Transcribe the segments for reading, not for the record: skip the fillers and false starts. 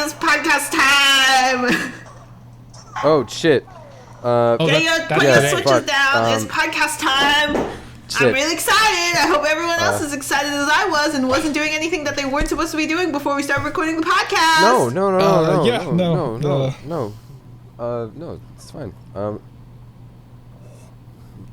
It's podcast time. Oh shit. Put your switches down. It's podcast time. Shit. I'm really excited. I hope everyone else is excited as I was and wasn't doing anything that they weren't supposed to be doing before we started recording the podcast. No, it's fine.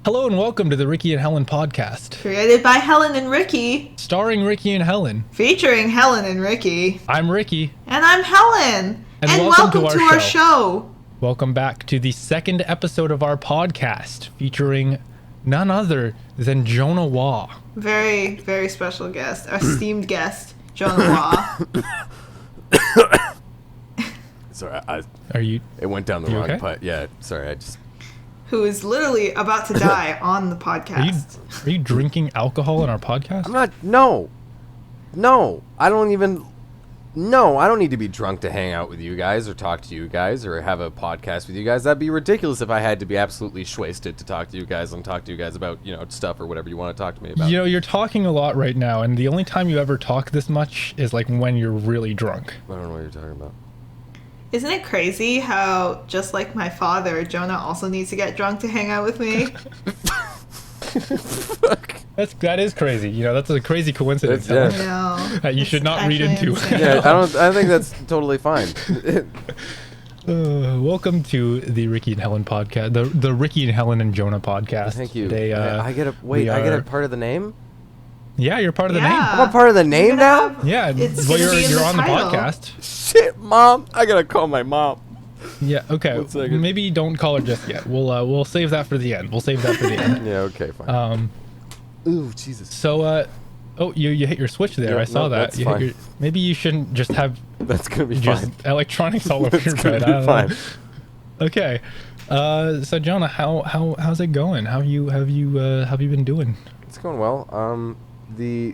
Hello and welcome to the Ricky and Helen podcast. Created by Helen and Ricky. Starring Ricky and Helen. Featuring Helen and Ricky. I'm Ricky. And I'm Helen. And welcome to our show. Welcome back to the second episode of our podcast, featuring none other than Jonah Waugh. Very, very special guest. Our esteemed guest, Jonah Waugh. Sorry, it went down the wrong okay? putt. Yeah, sorry, I just... Who is literally about to die on the podcast. Are you drinking alcohol in our podcast? I'm not... No, I don't need to be drunk to hang out with you guys or talk to you guys or have a podcast with you guys. That'd be ridiculous if I had to be absolutely wasted to talk to you guys and talk to you guys about, stuff or whatever you want to talk to me about. You're talking a lot right now, and the only time you ever talk this much is like when you're really drunk. I don't know what you're talking about. Isn't it crazy how, just like my father, Jonah also needs to get drunk to hang out with me? Fuck. That is crazy. That's a crazy coincidence. I know. That you should not read into. Yeah, I think that's totally fine. Welcome to the Ricky and Helen podcast, the Ricky and Helen and Jonah podcast. Thank you. Today, I get a part of the name? Yeah, you're part of the name. I'm a part of the name now? Yeah, well, you're on the podcast. Shit, Mom. I gotta call my mom. Yeah, okay. Maybe don't call her just yet. We'll save that for the end. Yeah, okay, fine. Ooh, Jesus. So, you hit your switch there. I saw that. That's fine. Maybe you shouldn't just have that's gonna be just fine. Electronics all over your bed. That's fine. Okay. So Jonah, how's it going? How have you been doing? It's going well. The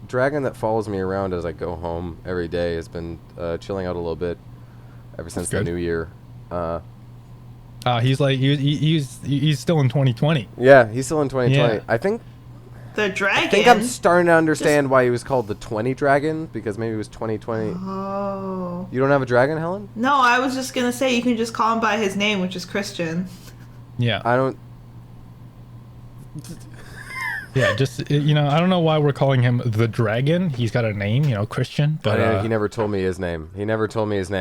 dragon that follows me around as I go home every day has been chilling out a little bit ever since the new year. He's still in 2020. Yeah, he's still in 2020. Yeah. I think I'm starting to understand why he was called the 20 dragon, because maybe it was 2020. Oh. You don't have a dragon, Helen? No, I was just gonna say you can just call him by his name, which is Christian. Yeah. I don't. Yeah, just I don't know why we're calling him the dragon. He's got a name, Christian. But he never told me his name.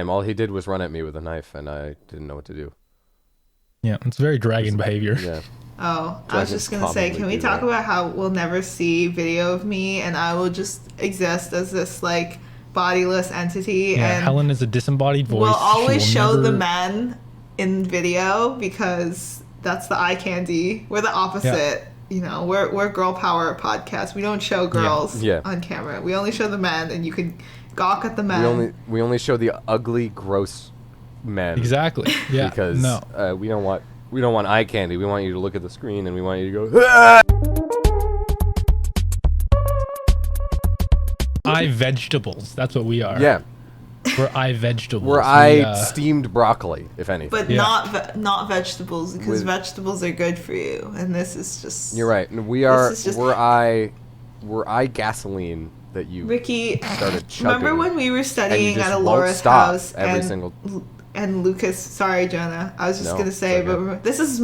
All he did was run at me with a knife, and I didn't know what to do. Yeah, it's very dragon behavior. Yeah. Oh, I was just gonna say, can we talk about how we'll never see video of me, and I will just exist as this like bodiless entity? Yeah, and Helen is a disembodied voice. We'll always show the men in video because that's the eye candy. We're the opposite. Yeah. We're girl power podcast. We don't show girls on camera. We only show the men, and you can gawk at the men. We only show the ugly, gross men. Exactly. Yeah. Because we don't want eye candy. We want you to look at the screen, and we want you to go. Ah! Eye vegetables. That's what we are. Yeah. We're eye vegetables. We're steamed broccoli, if anything. But not vegetables, because vegetables are good for you, and this is just... You're right. We're eye gasoline that you Ricky, started chugging. remember when we were studying at Alora's house and Lucas... Sorry, Jonah. I was just going to say, but this is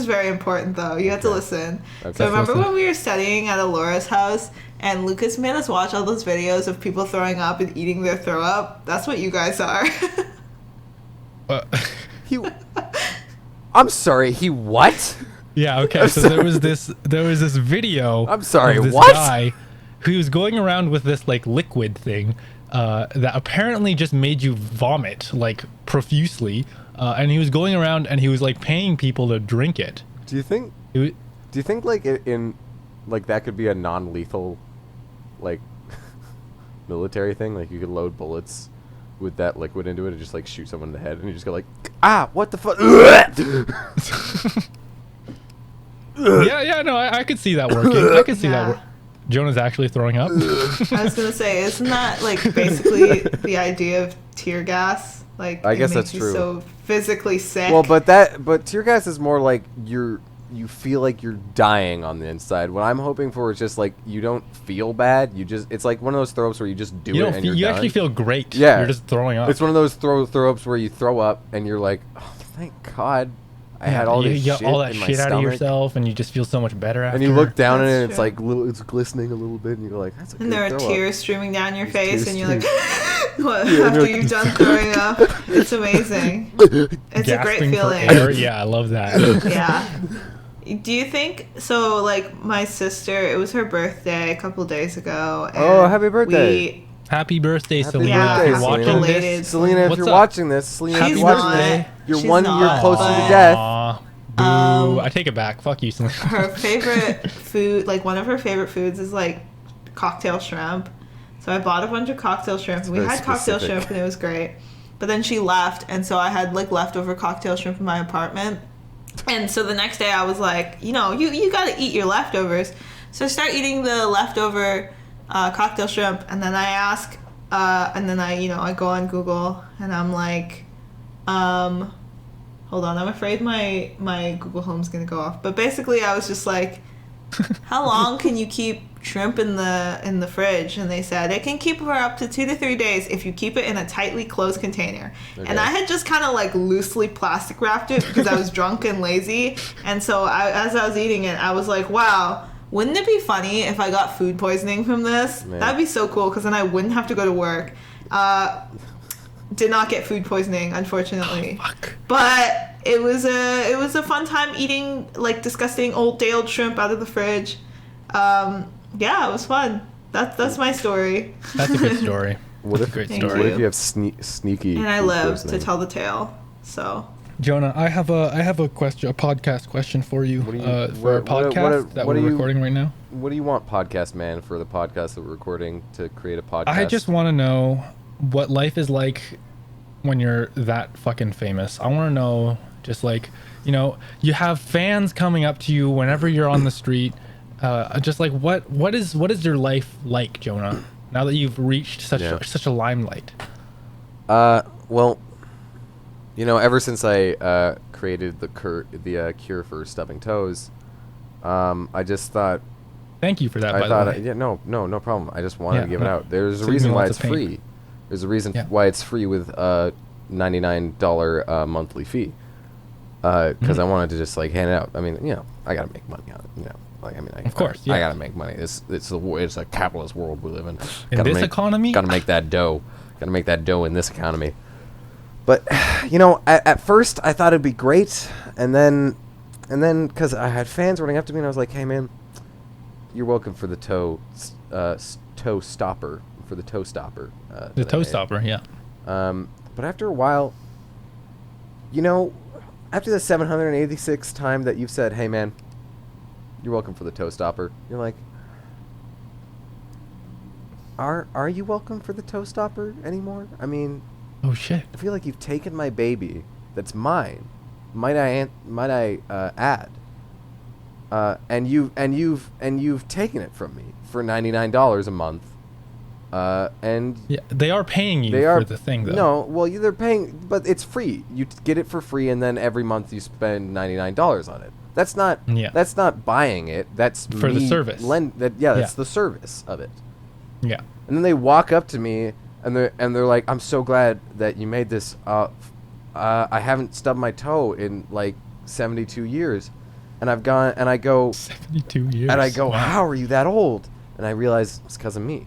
very important, though. You have to listen. Okay. So remember when we were studying at Alora's house, and Lucas made us watch all those videos of people throwing up and eating their throw up? That's what you guys are. I'm sorry, he what? Yeah, okay. So there was this video. I'm sorry, of this what? Guy who was going around with this like liquid thing that apparently just made you vomit like profusely, and he was going around and he was like paying people to drink it. Do you think like in like that could be a non-lethal like military thing? Like you could load bullets with that liquid into it and just like shoot someone in the head, and you just go like, what the fuck? Yeah, no, I could see that working. I could see that. Jonah's actually throwing up. I was gonna say, isn't that like basically the idea of tear gas? Like, I guess it makes that's true. You so physically sick. Well, but tear gas is more like you're you feel like you're dying on the inside. What I'm hoping for is just like you don't feel bad. It's like one of those throw ups where you just do it and you're done. You actually feel great. Yeah, you're just throwing up. It's one of those throw ups where you throw up and you're like, oh, thank God. I had all this shit all that in my shit out of stomach. yourself, and you just feel so much better after. And you look down That's and true. it's like it's glistening a little bit, and you're like, "That's a good And there are throw tears up. streaming down your There's face, and you're tears like, what? Yeah, After you're you've done throwing up, it's amazing. It's a great Gasping for feeling. air. Yeah, I love that. Yeah. Do you think so? Like my sister, it was her birthday a couple days ago. And Oh, happy birthday. Happy birthday, Happy Selena. Yeah, if you're happy watching belated. this, Selena, if What's you're up? watching this, Selena, if She's you're watching not. this, you're She's 1 year not, closer to but- death. Aw, boo. I take it back. Fuck you, Selena. her favorite food, like one of her favorite foods, is like cocktail shrimp. So I bought a bunch of cocktail shrimp. And we very had cocktail specific. shrimp, and it was great. But then she left, and so I had like leftover cocktail shrimp in my apartment. And so the next day I was like, you got to eat your leftovers. So I start eating the leftover cocktail shrimp, and then I ask, and then I go on Google, and I'm like, hold on, I'm afraid my Google Home's gonna go off. But basically I was just like, how long can you keep shrimp in the fridge? And they said it can keep for up to 2 to 3 days if you keep it in a tightly closed container. Okay. And I had just kind of like loosely plastic wrapped it because I was drunk and lazy. And so as I was eating it, I was like, wow, wouldn't it be funny if I got food poisoning from this? Man. That'd be so cool because then I wouldn't have to go to work. Did not get food poisoning, unfortunately. Fuck. But it was a fun time eating like disgusting old day-old shrimp out of the fridge. Yeah, it was fun. That's my story. That's a good story. What That's if, a great Thank story. what if you have sneaky? And I food live to poisoning? tell the tale. So Jonah, I have a question, a podcast question for you. What do you- For a podcast that what we're do you- recording right now. What do you want, podcast man, for the podcast that we're recording to create a podcast? I just want to know what life is like when you're that fucking famous. I want to know, just like, you have fans coming up to you whenever you're on the street. Just like what is your life like, Jonah? Now that you've reached such a limelight. Well, ever since I created the cure for stubbing toes, I just thought. Thank you for that. I by thought, the way. no problem. I just wanted Yeah, to give it no. out. There's a Saved me reason why lots it's of pain. free. There's a reason Yeah. why it's free with a $99 monthly fee. Because I wanted to just like hand it out. I mean, I gotta make money on it. Of course, yeah. I gotta make money. It's a capitalist world we live in. In Gotta this economy? Gotta make that dough. Gotta make that dough in this economy. But at first I thought it'd be great, and then because I had fans running up to me and I was like, hey man, you're welcome for the toe stopper. The that I toe made. stopper, yeah. But after a while, after the 786th time that you've said, hey man, you're welcome for the toe stopper, you're like, are you welcome for the toe stopper anymore? I mean, Oh shit. I feel like you've taken my baby that's mine, might I add, and you've taken it from me for $99 a month. And Yeah, they are paying you for the thing though. No, well, they're paying, but it's free. You get it for free, and then every month you spend $99 on it. That's not. Yeah. That's not buying it. That's For the me service. That's Yeah. the service of it. Yeah. And then they walk up to me, and they're like, "I'm so glad that you made this. I haven't stubbed my toe in like 72 years, and I've gone and I go 72 years. and I go, Wow. how are you that old? And I realize it's because of me.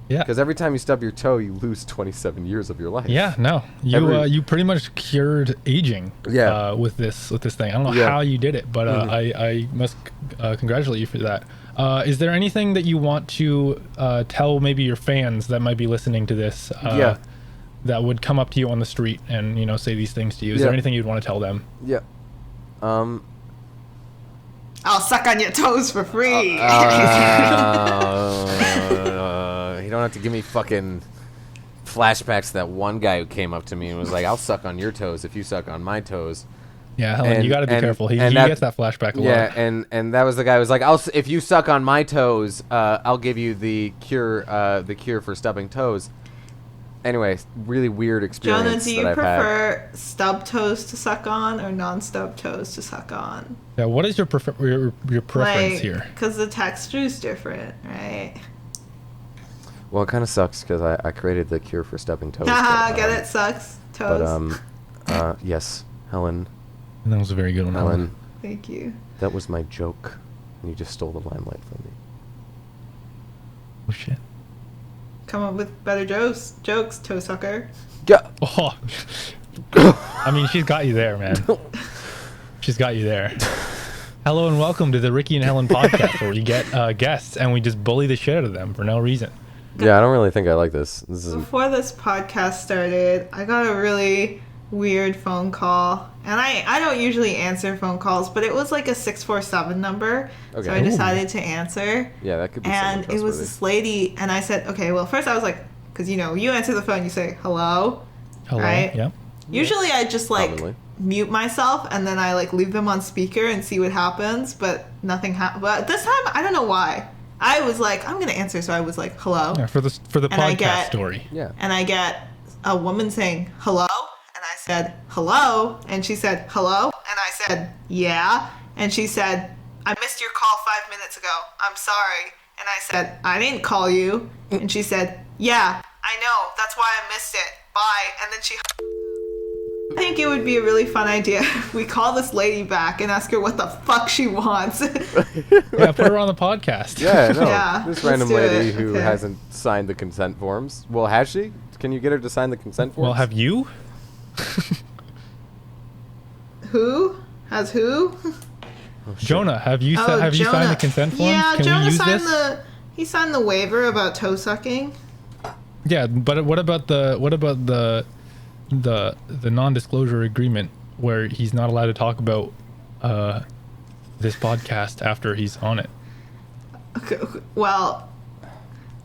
Yeah. Because every time you stub your toe, you lose 27 years of your life. Yeah, no, you pretty much cured aging. Yeah. With this thing, I don't know Yeah. how you did it, but I must congratulate you for that. Is there anything that you want to tell maybe your fans that might be listening to this? Yeah. That would come up to you on the street and say these things to you. Is there anything you'd want to tell them? Yeah. I'll suck on your toes for free. You don't have to give me fucking flashbacks to that one guy who came up to me and was like, I'll suck on your toes if you suck on my toes. Yeah, Helen, you got to be careful. He gets that flashback a lot. Yeah, and that was the guy who was like, if you suck on my toes, I'll give you the cure for stubbing toes. Anyway, really weird experience. Jonah, do you prefer stub toes to suck on or non-stub toes to suck on? Yeah, what is your preference here? Because the texture is different, right? Well, it kind of sucks because I created the cure for stubbing toes. Haha, get it? Sucks. Toes. But, yes, Helen. That was a very good one, Helen. Thank you. That was my joke. And you just stole the limelight from me. Oh, shit. Come up with better jokes, toe sucker. Yeah. Oh. I mean, she's got you there, man. She's got you there. Hello and welcome to the Ricky and Helen podcast, where we get guests and we just bully the shit out of them for no reason. Yeah, I don't really think I like this. Before this podcast started, I got a really weird phone call. And I don't usually answer phone calls, but it was like a 647 number. Okay. So I decided to answer. Yeah, that could be. And it was this lady, and I said, okay, well, first I was like, because, you answer the phone, you say, hello. Hello, right? Yeah. Usually I just, mute myself, and then I, leave them on speaker and see what happens, but nothing happened. But this time, I don't know why. I was like, I'm going to answer, so I was like, hello. Yeah, for the podcast story. Yeah. And I get a woman saying, hello. And I said, hello. And she said, hello. And I said, yeah. And she said, I missed your call 5 minutes ago. I'm sorry. And I said, I didn't call you. And she said, yeah, I know. That's why I missed it. Bye. And then I think it would be a really fun idea if we call this lady back and ask her what the fuck she wants. Yeah, put her on the podcast. Yeah, no. Yeah, this random lady who hasn't signed the consent forms. Well, has she? Can you get her to sign the consent forms? Well, have you? Who? Has who? Jonah, have you signed the consent forms? Yeah, Can Jonah we use signed this? He signed the waiver about toe sucking. Yeah, but what about the non-disclosure agreement where he's not allowed to talk about this podcast after he's on it? Okay, well,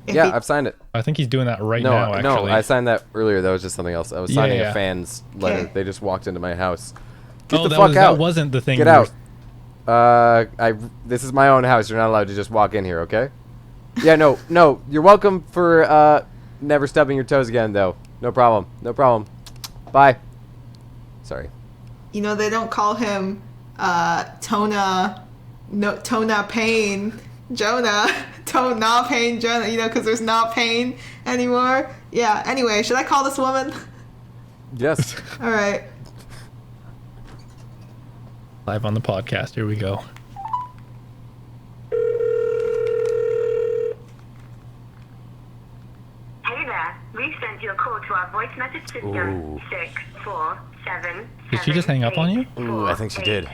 I've signed it. I think he's doing that now, actually. No, I signed that earlier. That was just something else. I was signing a fan's letter. Okay. They just walked into my house. Get the that fuck out. That wasn't the thing. Get out. This is my own house. You're not allowed to just walk in here, okay? Yeah, no. You're welcome for never stubbing your toes again, though. No problem. Bye. Sorry. They don't call him Tona Pain Jonah. Tona Pain Jonah, because there's not pain anymore. Yeah, anyway, should I call this woman? Yes. All right. Live on the podcast. Here we go. Hey there. We've sent your call to our voice message system. 647. Did she just hang up on you? Ooh, I think she did.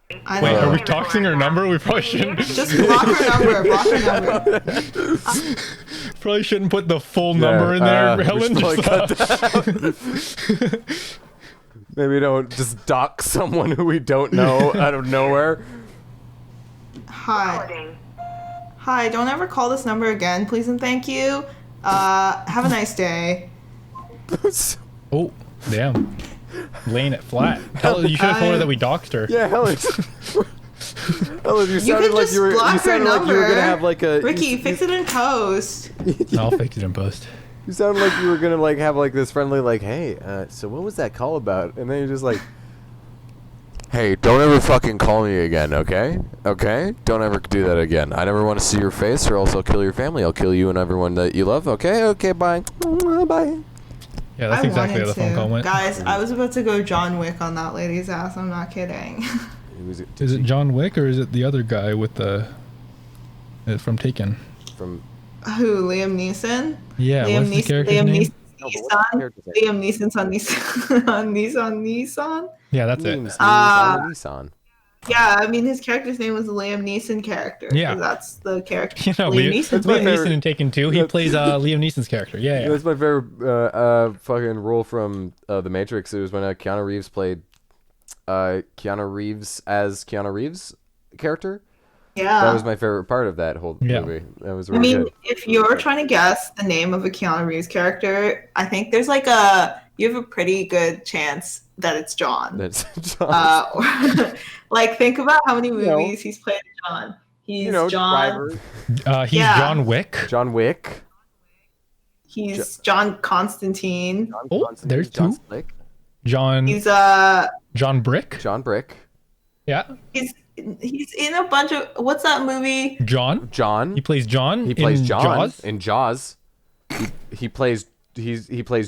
Wait, are we doxing her number? We probably shouldn't. Just block her number. Probably shouldn't put the full number in there, Helen. Maybe don't just dox someone who we don't know out of nowhere. Hi, don't ever call this number again, please and thank you. Have a nice day. Oh, damn. Laying it flat. You should have told her that we doxed her. Yeah, Helen. Helen, you sounded like you were gonna have like a... Ricky, fix it in post. I'll fix it in post. You sounded like you were gonna have this friendly hey, so what was that call about? And then you're just like, hey, don't ever fucking call me again, okay? Okay? Don't ever do that again. I never want to see your face, or else I'll kill your family. I'll kill you and everyone that you love. Okay? Okay, bye. Bye. Yeah, that's exactly how the phone call went. Guys, I was about to go John Wick on that lady's ass. I'm not kidding. Is it John Wick or is it the other guy with the from Taken? From who? Liam Neeson? Yeah, what's the character's name? Liam Neeson's on Nissan. Yeah, that's it. Nissan. Yeah, I mean his character's name was the Liam Neeson character. Yeah, that's the character. Liam Neeson in Taken 2. He plays Liam Neeson's character. Yeah. That's my favorite fucking role from The Matrix. It was when Keanu Reeves played Keanu Reeves as Keanu Reeves' character. Yeah, that was my favorite part of that whole movie. That was really good. If you're trying to guess the name of a Keanu Reeves character, I think there's you have a pretty good chance that it's John. That's John. Think about how many movies he's played John. He's John. Driver. He's John Wick. John Wick. He's John Constantine. There's John two. Slick. John. He's John Brick. John Brick. Yeah. He's in a bunch of what's that movie? John. John. He plays John. He plays in John Jaws. in Jaws. He plays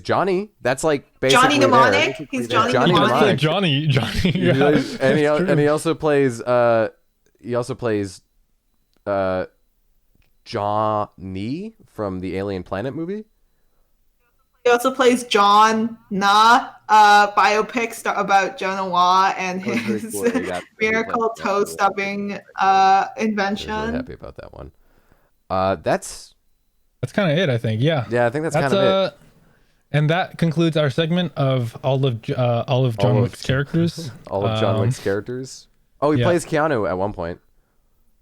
Johnny. That's like basically Johnny Mnemonic. He's Johnny Mnemonic. Johnny. Yeah, and he also plays Johnny from the Alien Planet movie. He also plays John Na, biopic about Jonah Wah and his miracle toe stubbing invention. I'm really happy about that one. That's kind of it, I think. Yeah. Yeah, I think that's kind of it. And that concludes our segment of all of John Wick's characters. All of John Wick's characters. Oh, he plays Keanu at one point.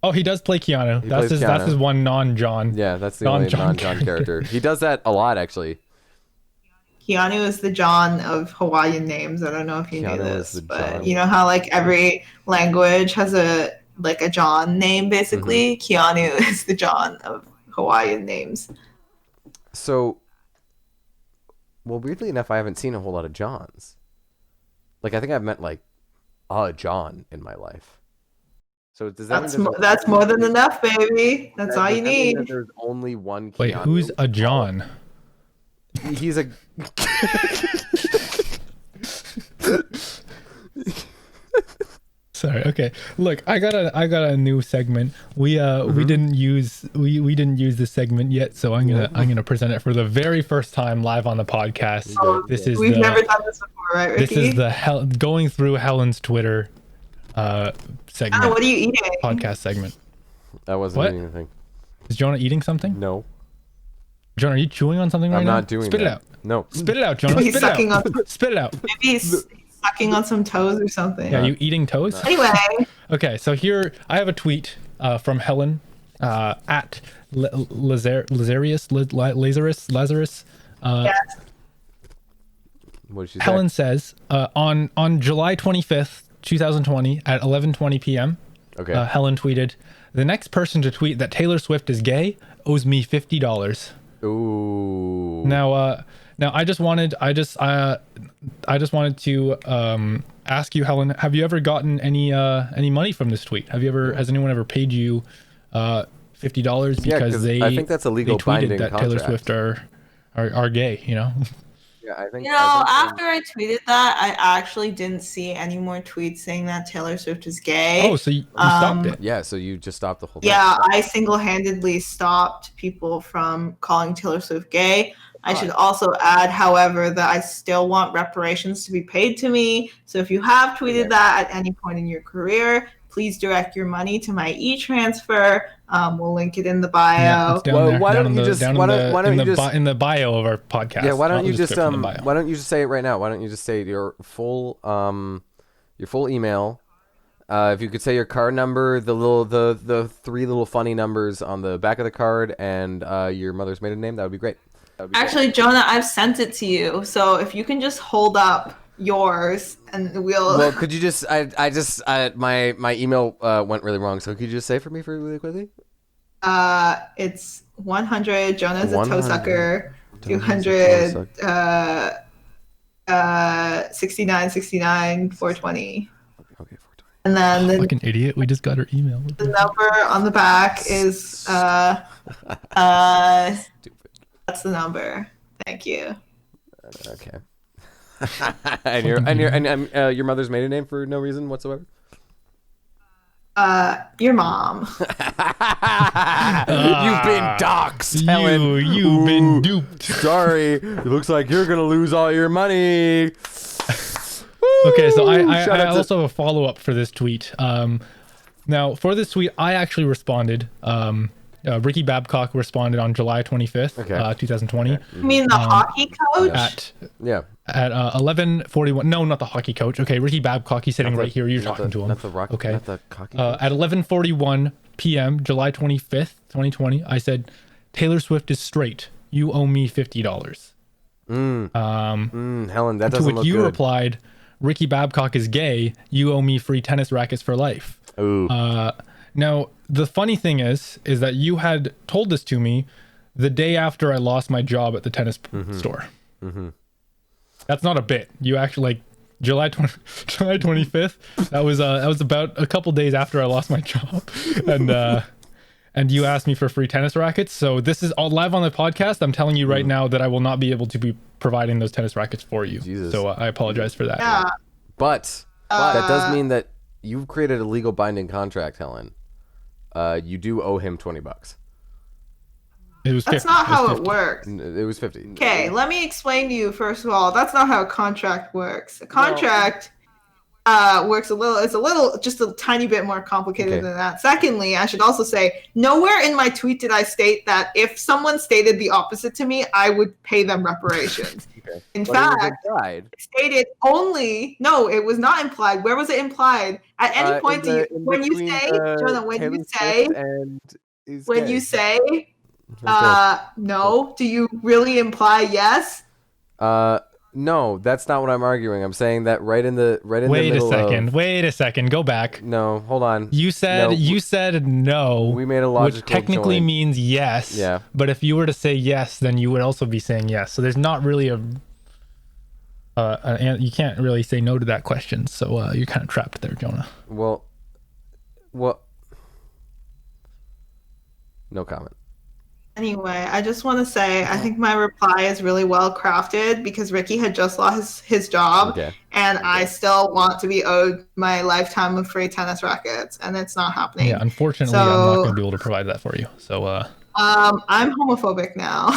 Oh, he does play Keanu. That's his one non-John. Yeah, that's the only non-John character. He does that a lot, actually. Keanu is the John of Hawaiian names. I don't know if you knew this, but you know how like every language has a John name, basically. Keanu is the John of Hawaiian names. So, well, weirdly enough, I haven't seen a whole lot of Johns. Like, I think I've met like a John in my life. So does that that's more than enough, baby. That's all you need. That there's only one Keanu? Wait, who's a John? He's a. Sorry. Okay. Look, I got a new segment. We didn't use this segment yet, so I'm gonna present it for the very first time live on the podcast. We've never done this before, right, Ricky? This is the going through Helen's Twitter segment. What are you eating? Podcast segment. I wasn't eating anything. Is Jonah eating something? No. Jonah, are you chewing on something right now? I'm not doing Spit that. it out. No. Spit it out, Jonah. He's sucking on. Spit it out. Maybe he's sucking on some toes or something. Yeah, you eating toes? Anyway. Okay, so here I have a tweet from Helen at Lazarus. Yes. What did she say? Helen says on July 25th, 2020 at 11:20 p.m. Okay. Helen tweeted, "The next person to tweet that Taylor Swift is gay owes me $50." Ooh. Now I just wanted to ask you, Helen, have you ever gotten any money from this tweet? Has anyone ever paid you $50 because I think that's a legal binding that contract. Taylor Swift are gay, you know? Yeah, I think. After I tweeted that, I actually didn't see any more tweets saying that Taylor Swift is gay. Oh, so you stopped it? Yeah, so you just stopped the whole thing. Yeah, I single-handedly stopped people from calling Taylor Swift gay. I should also add, however, that I still want reparations to be paid to me. So if you have tweeted that at any point in your career, please direct your money to my e-transfer. We'll link it in the bio. Yeah, it's down there. Why don't you just in the bio of our podcast? Yeah, why don't you just say it right now? Why don't you just say your full email? If you could say your card number, the three little funny numbers on the back of the card, and your mother's maiden name, that would be great. Actually, Jonah, I've sent it to you. So if you can just hold up yours and we'll. Well, could you just? My email went really wrong. So could you just say it for me really quickly? It's 100. Jonah's a toe sucker. 200. 69, 420. Okay, 420. And then the fucking idiot. We just got her email. The number on the back is Stupid. That's the number. Thank you. Okay. and your mother's maiden name for no reason whatsoever? Your mom. You've been doxxed, Helen. You've been duped. Sorry. It looks like you're gonna lose all your money. Okay, so I also have a follow-up for this tweet. Now, for this tweet, I actually responded. Ricky Babcock responded on July 25th, 2020. You mean the hockey coach? At 11:41. No, not the hockey coach. Okay, Ricky Babcock. He's sitting right here. You're talking to him. Not the rock. Okay. Not the hockey coach. At 11:41 p.m., July 25th, 2020, I said, "Taylor Swift is straight. You owe me $50." Helen, that doesn't look good. To which you replied, "Ricky Babcock is gay. You owe me free tennis rackets for life." Ooh. Now, the funny thing is that you had told this to me the day after I lost my job at the tennis store. Mm-hmm. That's not a bit. You actually like July 25th. That was about a couple days after I lost my job, and you asked me for free tennis rackets. So this is all live on the podcast. I'm telling you right now that I will not be able to be providing those tennis rackets for you. Jesus. So I apologize for that. Yeah. But that does mean that you've created a legal binding contract, Helen. You do owe him $20. It was 50. That's not how it works. It was 50. Okay, let me explain to you first of all. That's not how a contract works. A contract works just a tiny bit more complicated than that. Secondly, I should also say, nowhere in my tweet did I state that if someone stated the opposite to me, I would pay them reparations. In fact, it stated only. No, it was not implied. Where was it implied? At any point, when you say, no, do you really imply yes? No, that's not what I'm arguing. I'm saying that right in the middle. Wait a second. Go back. No, hold on. You said no. We made a logical which technically joint. means yes. Yeah. But if you were to say yes, then you would also be saying yes. So there's not really you can't really say no to that question. So you're kind of trapped there, Jonah. Well. No comment. Anyway, I just want to say I think my reply is really well crafted because Ricky had just lost his job, and I still want to be owed my lifetime of free tennis rackets, and it's not happening. Yeah, unfortunately, I'm not going to be able to provide that for you. So, I'm homophobic now.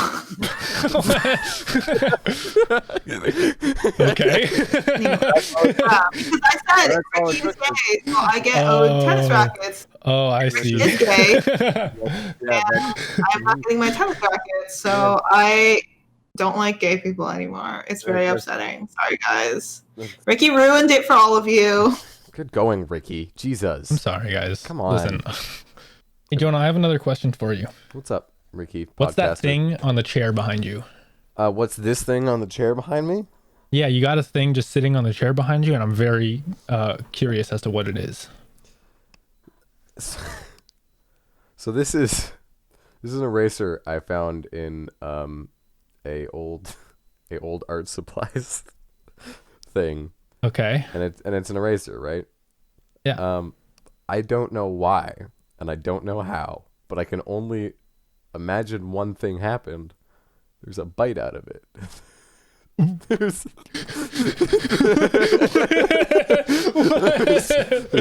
Okay. Because I said Ricky's gay, so I get owed tennis rackets. Oh, I see. Ricky is gay, and I'm not getting my tennis rackets, so I don't like gay people anymore. It's very upsetting. Sorry, guys. Ricky ruined it for all of you. Good going, Ricky. Jesus. I'm sorry, guys. Come on. Listen. Hey, Jonah, I have another question for you. What's up, Ricky? What's that thing on the chair behind you? What's this thing on the chair behind me? Yeah, you got a thing just sitting on the chair behind you, and I'm very curious as to what it is. So this is an eraser I found in a old art supplies thing. Okay. And it's an eraser, right? Yeah. I don't know why. And I don't know how, but I can only imagine one thing happened. There's a bite out of it. There's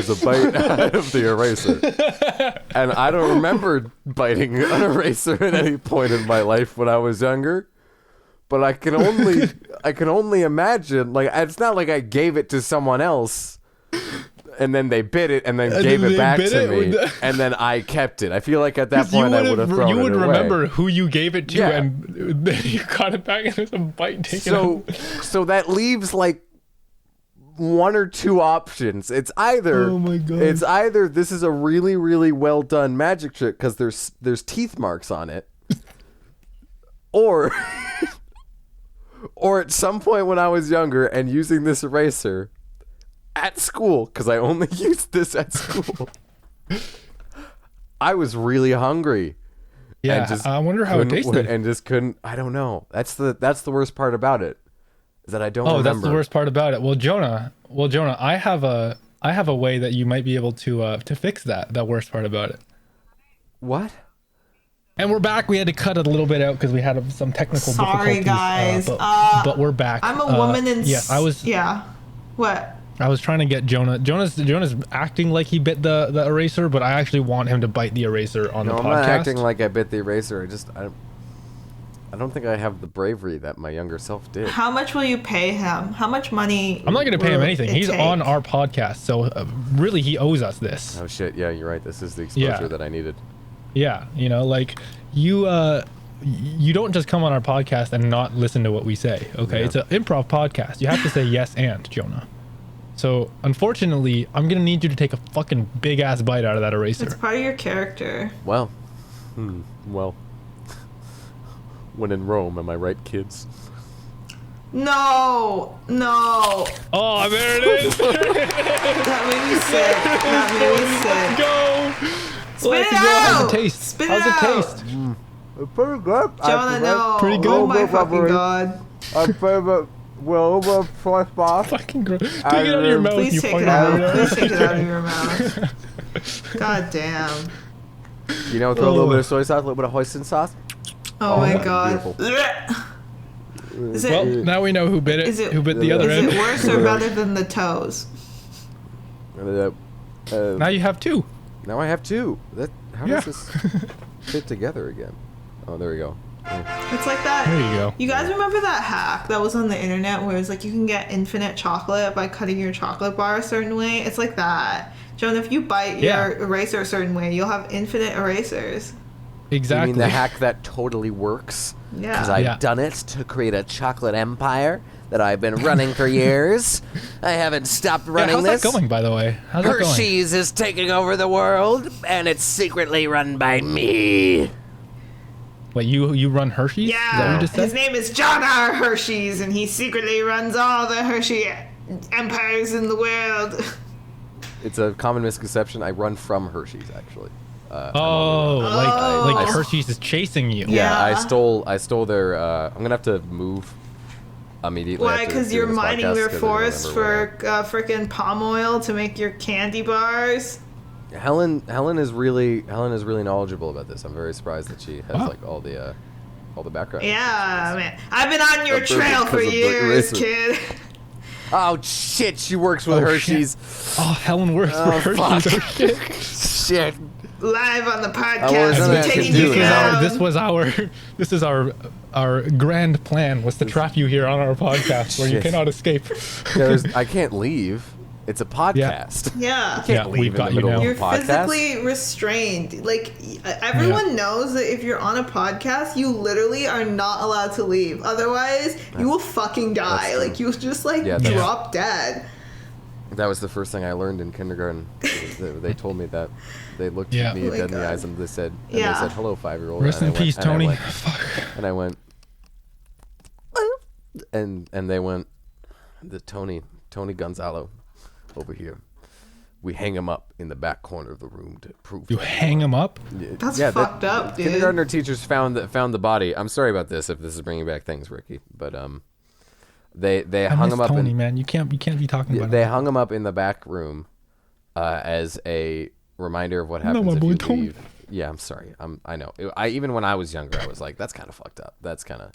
a bite out of the eraser. And I don't remember biting an eraser at any point in my life when I was younger. But I can only imagine, like, it's not like I gave it to someone else. And then they bit it and then gave it back to me. And then I kept it. I feel like at that point I would have thrown it away. You would remember who you gave it to and then you got it back and there's a bite taken out. So that leaves like one or two options. It's either this is a really, really well done magic trick because there's teeth marks on it. Or at some point when I was younger and using this eraser at school, because I only used this at school, I was really hungry. Yeah, I wonder how it tasted. And just couldn't. I don't know. That's the worst part about it. Is that I don't remember. That's the worst part about it. Well, Jonah, I have a way that you might be able to fix that worst part about it. What? And we're back. We had to cut it a little bit out because we had some technical difficulties. Sorry, guys. But we're back. I'm a woman in... Yeah, What? I was trying to get Jonah. Jonah's acting like he bit the eraser, but I actually want him to bite the eraser on the podcast. No, I'm not acting like I bit the eraser. I don't think I have the bravery that my younger self did. How much will you pay him? How much money? I'm not going to pay him anything. He's on our podcast, so really he owes us this. Oh shit! Yeah, you're right. This is the exposure that I needed. Yeah, like you don't just come on our podcast and not listen to what we say. Okay, It's an improv podcast. You have to say yes and Jonah. So, unfortunately, I'm going to need you to take a fucking big-ass bite out of that eraser. It's part of your character. Well, when in Rome, am I right, kids? No. Oh, there it is. That made me sick. Go. Spit it out. How's it taste? Spit it out. How's it taste? Pretty good. Jonah, no. Pretty good. Oh my fucking god. Our favorite Wilbur sauce bar. Fucking gross. Take it out of your mouth, Please you take fucking it out. weirdo. Please take it out of your mouth. God damn. You know, throw a little bit of soy sauce, a little bit of hoisin sauce. Oh my god. Is it, Well, now we know who bit it. Who bit the other is end. it worse or better than the toes? Now you have two. Now I have two. How does this fit together again? Oh, there we go. It's like that. There you go. You guys remember that hack that was on the internet where it's like you can get infinite chocolate by cutting your chocolate bar a certain way? It's like that. Joan, if you bite your eraser a certain way, you'll have infinite erasers. Exactly. You mean the hack that totally works? Yeah. Because I've done it to create a chocolate empire that I've been running for years. I haven't stopped running how's this. that going, by the way? How's that going? Hershey's is taking over the world, and it's secretly run by me. Wait, you run Hershey's? Yeah. Is that what you just said? His name is Jonah Hershey's, and he secretly runs all the Hershey empires in the world. It's a common misconception. I run from Hershey's, actually. Like Hershey's is chasing you. Yeah. I stole their. I'm gonna have to move immediately. Why? after Because doing you're this mining podcast, their 'cause I don't forest remember for frickin' palm oil to make your candy bars. where. Helen is really knowledgeable about this. I'm very surprised that she has like all the background. Yeah, man. I've been on your That's trail for because of the years, eraser. kid. Oh shit! She works with Hershey's. Oh, Helen works for Hershey's. Oh, shit. Shit. Live on the was podcast, gonna we're taking do you it. down. This is our grand plan was to trap you here on our podcast where you Shit. cannot escape. I can't leave. It's a podcast. Yeah. Can't leave we've in got the you middle now. of You're a podcast. physically restrained. Like, everyone knows that if you're on a podcast, you literally are not allowed to leave. Otherwise, you will fucking die. true. Like, you'll just, like, Yeah, that's- drop dead. That was the first thing I learned in kindergarten. They told me that. They looked Yeah. at me Oh my dead in the God. eyes and they said, Yeah. "Hello, 5-year-old." Rest in peace, Tony. And I went, and they went, the Tony Gonzalo over here. We hang him up in the back corner of the room to prove. You hang him up? That's fucked up, dude. Kindergartner teachers found the body. I'm sorry about this if this is bringing back things, Ricky, but they I hung miss him up Tony, in. man. You can't be talking about They him. hung him up in the back room as a reminder of what happens my if boy you Tony. leave. Yeah, I'm sorry. I know. Even when I was younger, I was like, that's kind of fucked up. That's kind of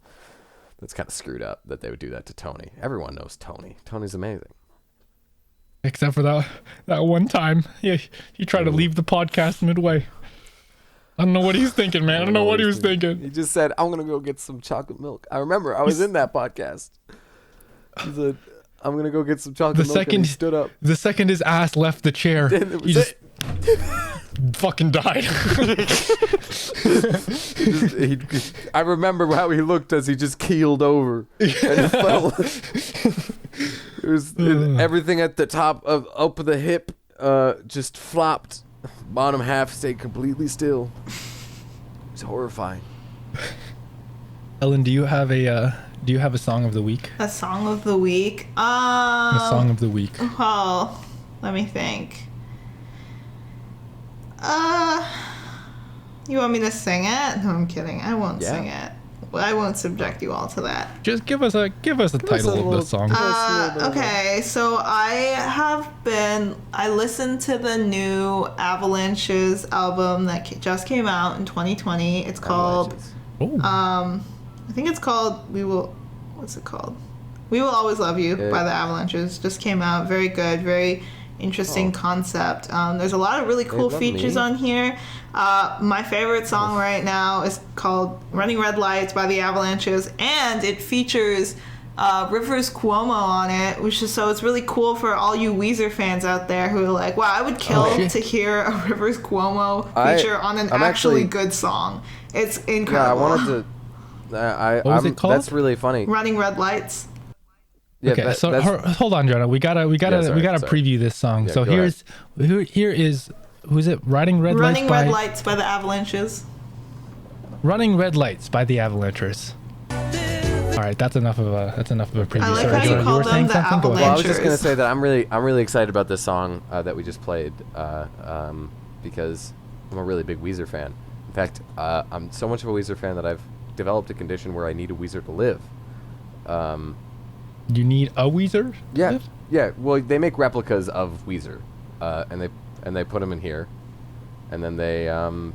screwed up that they would do that to Tony. Everyone knows Tony. Tony's amazing. Except for that one time. Yeah, he tried to leave the podcast midway. I don't know what he's thinking, man. I don't know what he was thinking. He just said, "I'm gonna go get some chocolate milk." I remember I was in that podcast. He said, "I'm gonna go get some chocolate milk." And he stood up. The second his ass left the chair, he just fucking died. I remember how he looked as he just keeled over and fell. It was everything at the top of up of the hip just flopped. Bottom half stayed completely still. It's horrifying. Ellen, do you have a song of the week? A song of the week? A song of the week. Oh, let me think. You want me to sing it? No, I'm kidding. I won't sing it. I won't subject you all to that. Just give us a title of the song. Okay, so I listened to the new Avalanches album that just came out in 2020. It's called, I think it's called what's it called? We Will Always Love You by the Avalanches. Just came out. Very good, very interesting concept. There's a lot of really cool features on here. My favorite song right now is called Running Red Lights by the Avalanches, and it features Rivers Cuomo on it, so it's really cool for all you Weezer fans out there who are like, wow, I would kill to hear a Rivers Cuomo feature on an actually good song. It's incredible. Yeah, I wanted to. What was it called? That's really funny. Running Red Lights. Yeah, okay, so hold on, Jonah. We gotta preview this song. Yeah, so here is who's it? Running Red Lights by the Avalanches. Running Red Lights by the Avalanches. All right, that's enough of a preview. I like Sorry, how you Jonah, call were them saying the something? Go ahead. Well, I was just Avalanches. gonna say that I'm really excited about this song that we just played because I'm a really big Weezer fan. In fact, I'm so much of a Weezer fan that I've developed a condition where I need a Weezer to live. You need a Weezer? Yeah, yeah. Well, they make replicas of Weezer, and they put them in here, and then they and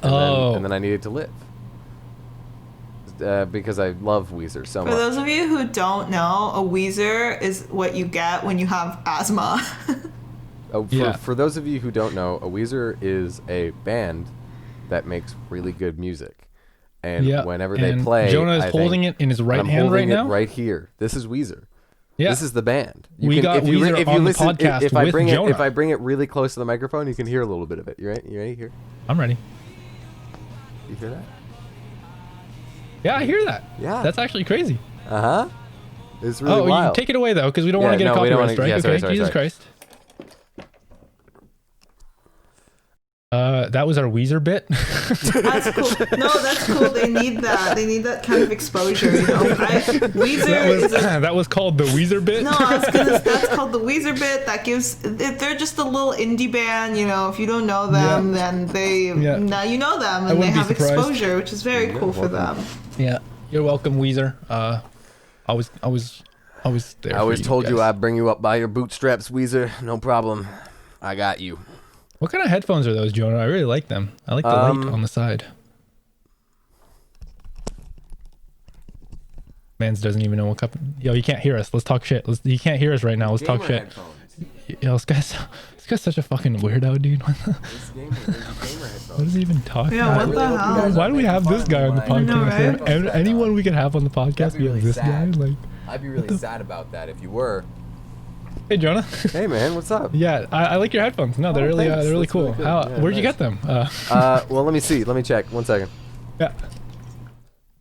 then I need it to live. Because I love Weezer so much. For those of you who don't know, a Weezer is what you get when you have asthma. For those of you who don't know, a Weezer is a band that makes really good music. And whenever they play... Jonah is holding it in his right hand right now? Right here. This is Weezer. Yeah. This is the band. We got Weezer on the podcast with Jonah. If I bring it really close to the microphone, you can hear a little bit of it. You ready? You ready? Here. I'm ready. You hear that? Yeah, I hear that. Yeah. That's actually crazy. Uh-huh. It's really wild. You take it away, though, because we don't want to get a copyright strike. Yeah, okay, sorry, Jesus Christ. That was our Weezer bit. That's cool. No, that's cool. They need that. They need that kind of exposure, you know. Weezer that was called the Weezer bit. No, that's called the Weezer bit. That gives. They're just a little indie band, you know. If you don't know them, then now you know them, and they have exposure, which is very cool for them. Yeah, you're welcome, Weezer. I was there. I always told you I'd bring you up by your bootstraps, Weezer. No problem. I got you. What kind of headphones are those, Jonah? I really like them. I like the light on the side. Mans doesn't even know what cup. Yo, you can't hear us. Let's talk shit. You can't hear us right now. Let's talk shit. Yo, this guy's such a fucking weirdo, dude. What does he even talk about? Yeah, what the hell? Why do we have this guy on the podcast? know, right? Anyone we could have on the podcast, we have this guy. Like, I'd be really sad about that if you were. hey, Jonah. Hey, man, what's up? Yeah, I like your headphones. No, they're really thanks. That's cool. really good. Where'd you get them? Well, let me see. Let me check. 1 second. Yeah.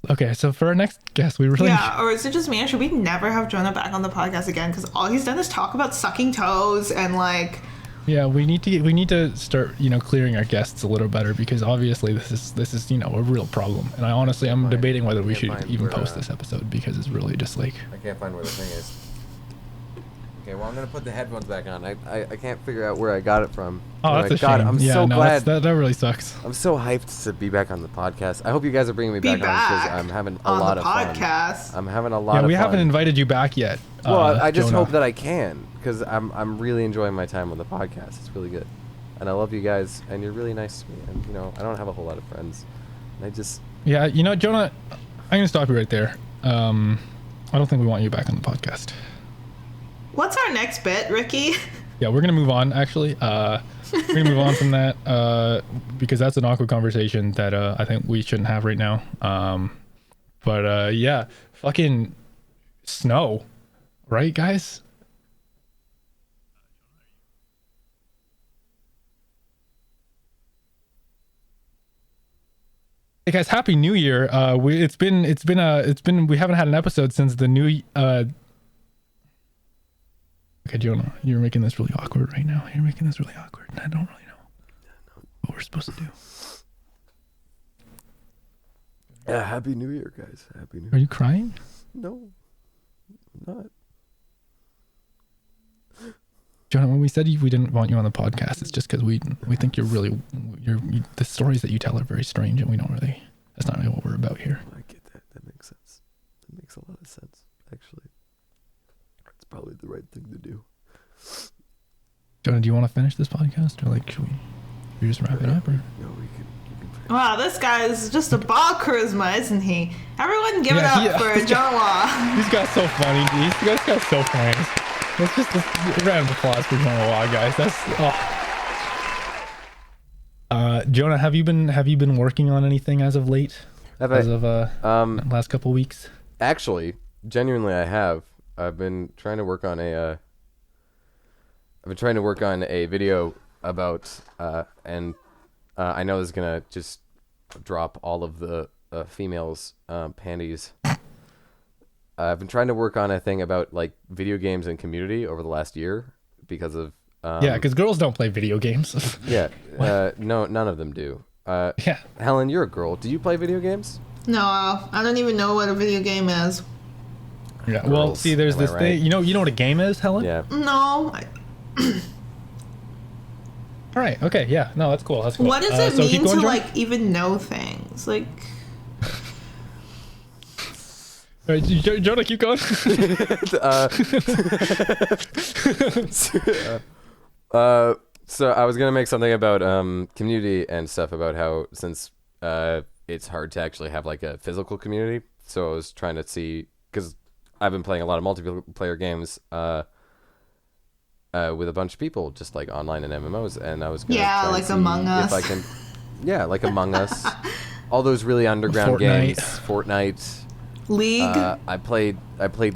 Okay, so for our next guest, we really... Yeah, or is it just me? Or should we never have Jonah back on the podcast again? Because all he's done is talk about sucking toes and like... Yeah, we need to start, clearing our guests a little better, because obviously this is a real problem. And I'm debating whether we should even post this episode, because it's really just like... I can't find where the thing is. Okay, well, I'm gonna put the headphones back on. I can't figure out where I got it from. Oh, that's a shame. I'm so glad. That really sucks. I'm so hyped to be back on the podcast. I hope you guys are bringing me back on, because I'm having a lot of fun. I'm having a lot of fun. Yeah, we haven't invited you back yet. Well, I just hope that I can, because I'm really enjoying my time on the podcast. It's really good, and I love you guys, and you're really nice to me. And I don't have a whole lot of friends, and I just... Yeah, Jonah, I'm gonna stop you right there. I don't think we want you back on the podcast. What's our next bit, Ricky? Yeah, we're gonna move on. Actually, we're gonna move on from that because that's an awkward conversation that I think we shouldn't have right now. But yeah, fucking snow, right, guys? Hey guys, Happy New Year! We haven't had an episode since the new. Okay, Jonah, you're making this really awkward right now. You're making this really awkward, and I don't really know what we're supposed to do. Yeah, Happy New Year, guys. Happy New Year. Are you crying? No, I'm not. Jonah, when we said we didn't want you on the podcast, it's just because we think the stories that you tell are very strange, and we don't really. That's not really what we're about here. I get that. That makes sense. That makes a lot of sense, actually. Probably the right thing to do. Jonah, do you want to finish this podcast, or should we just wrap it up? Or? No, we can wow, this guy is just a ball charisma, isn't he? Everyone give it up for Jonah. These guys so funny. These guys so funny. Let's just a round of applause for Jonah, guys. That's Jonah, have you been working on anything as of late? Last couple weeks? Actually, genuinely, I have. I've been trying to work on a video about and I know this is gonna just drop all of the females' panties. I've been trying to work on a thing about video games and community over the last year because of because girls don't play video games. Yeah, no, none of them do. Yeah, Helen, you're a girl. Do you play video games? No, I don't even know what a video game is. Yeah, girls. Well, see, there's this thing. You know what a game is, Helen? Yeah. No. All right. Okay. Yeah. No, that's cool. That's cool. What does it so mean to Jordan? like even know things? Like. All right, Jonah, keep going. So I was gonna make something about community and stuff about how since it's hard to actually have like a physical community. So I was trying to see because I've been playing a lot of multiplayer games with a bunch of people, just like online and MMOs, and I was gonna try like and see Among Us. if I can, like Among Us, all those really underground games, Fortnite. League. I played League.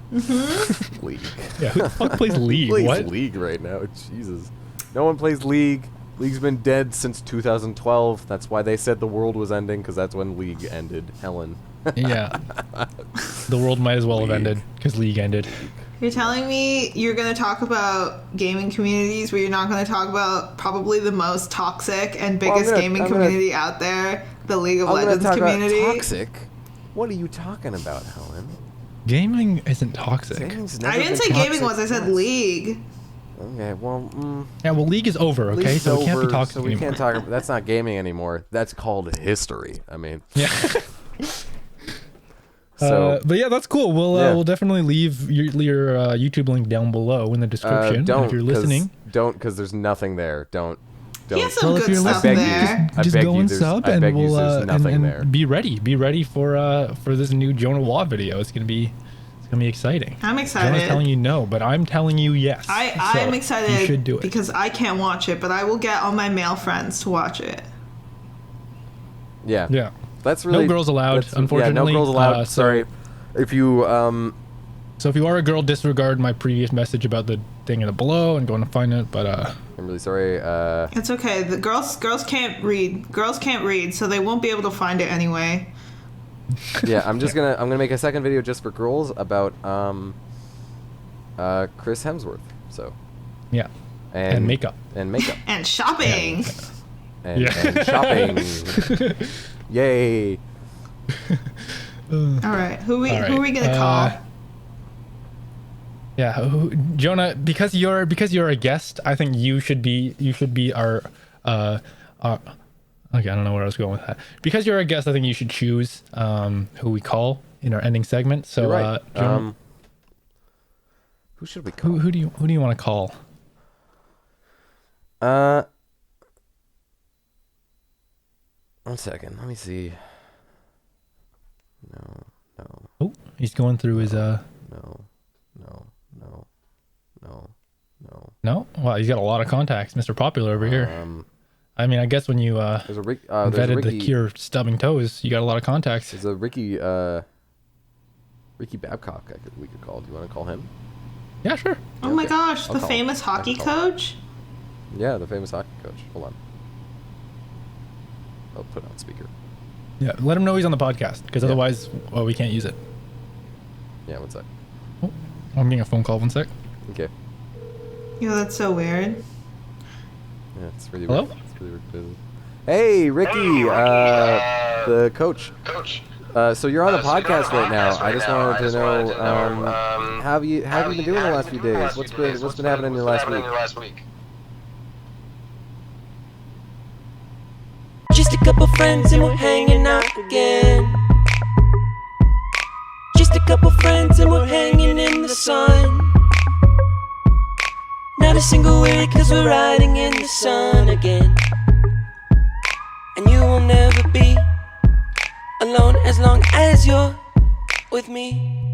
Mm-hmm. League. Yeah, who the fuck plays League? What? League right now? Jesus. No one plays League. League's been dead since 2012. That's why they said the world was ending, because that's when League ended. Helen. Yeah. The world might as well have ended, because League ended. You're telling me you're going to talk about gaming communities where you're not going to talk about probably the most toxic and biggest gaming community out there, the League of Legends community? Toxic? What are you talking about, Helen? Gaming isn't toxic. I didn't say gaming was, I said League. Okay, well, yeah, well, League is over, okay? League's so we can't over, be toxic so we anymore. can't talk about, that's not gaming anymore. That's called history. I mean. Yeah. So, but yeah, that's cool. We'll definitely leave your YouTube link down below in the description. don't, if you're listening. Don't, because there's nothing there. Don't. He has some Well, if good you're stuff listening, there. just beg go you, and there's- sub, I and beg you, we'll there's nothing there. be ready for this new Jonah Watt video. It's gonna be exciting. I'm excited. Jonah's telling you no, but I'm telling you yes. I'm excited You should do it because I can't watch it, but I will get all my male friends to watch it. Yeah. Yeah. That's really No girls allowed, unfortunately. Yeah, no girls allowed. So- Sorry. If you So if you are a girl, disregard my previous message about the thing in the below and go and find it. But I'm really sorry. It's okay. The girls can't read. Girls can't read, so they won't be able to find it anyway. Yeah, I'm gonna make a second video just for girls about Chris Hemsworth. So. yeah. And makeup. And makeup. And shopping. And shopping. Yay. All right. Who are we gonna call? Yeah, Jonah, because you're a guest, I think you should be our okay, I don't know where I was going with that. Because you're a guest, I think you should choose who we call in our ending segment. So You're right. Jonah, Who should we call? who do you want to call? One second. Let me see. No. Oh, he's going through his No. No? Wow, he's got a lot of contacts, Mr. Popular over here. I mean, I guess when you There's a vetted Ricky, the cure stubbing toes, you got a lot of contacts. There's a Ricky Babcock we could call. Do you want to call him? Yeah, sure. Oh my gosh, I'll the call famous him. I hockey can call him. coach. Yeah, the famous hockey coach. Hold on. I'll put it on speaker. Yeah, let him know he's on the podcast, because otherwise, we can't use it. Yeah, one sec. Oh, I'm getting a phone call. 1 sec. Okay. Yeah, that's so weird. Yeah, it's really Hello? weird. It's really weird. Hey, Ricky, the coach. So you're on the podcast right now. I just wanted to know, how have you been doing the last few days? What's been happening in your last week? Just a couple friends and we're hanging out again. Just a couple friends and we're hanging in the sun. Not a single word, 'cause we're riding in the sun again. And you will never be alone as long as you're with me.